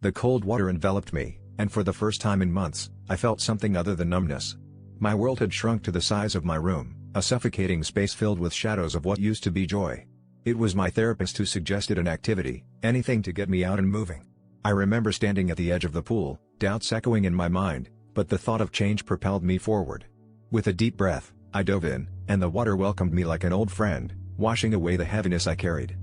The cold water enveloped me, and for the first time in months, I felt something other than numbness. My world had shrunk to the size of my room, a suffocating space filled with shadows of what used to be joy. It was my therapist who suggested an activity, anything to get me out and moving. I remember standing at the edge of the pool, doubts echoing in my mind, but the thought of change propelled me forward. With a deep breath, I dove in, and the water welcomed me like an old friend, washing away the heaviness I carried.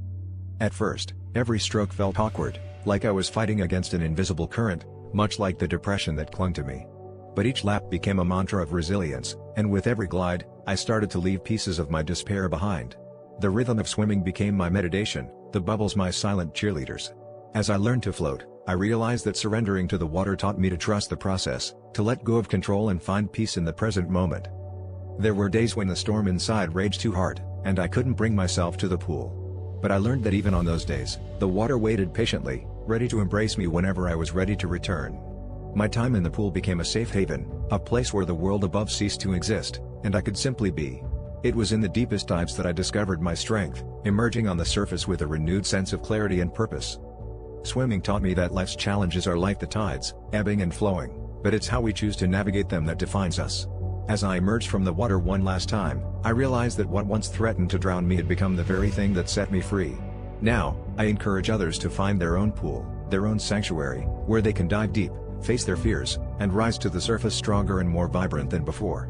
At first, every stroke felt awkward, like I was fighting against an invisible current, much like the depression that clung to me. But each lap became a mantra of resilience, and with every glide, I started to leave pieces of my despair behind. The rhythm of swimming became my meditation, the bubbles my silent cheerleaders. As I learned to float, I realized that surrendering to the water taught me to trust the process, to let go of control and find peace in the present moment. There were days when the storm inside raged too hard, and I couldn't bring myself to the pool. But I learned that even on those days, the water waited patiently, ready to embrace me whenever I was ready to return. My time in the pool became a safe haven, a place where the world above ceased to exist, and I could simply be. It was in the deepest dives that I discovered my strength, emerging on the surface with a renewed sense of clarity and purpose. Swimming taught me that life's challenges are like the tides, ebbing and flowing, but it's how we choose to navigate them that defines us. As I emerged from the water one last time, I realized that what once threatened to drown me had become the very thing that set me free. Now, I encourage others to find their own pool, their own sanctuary, where they can dive deep, face their fears, and rise to the surface stronger and more vibrant than before.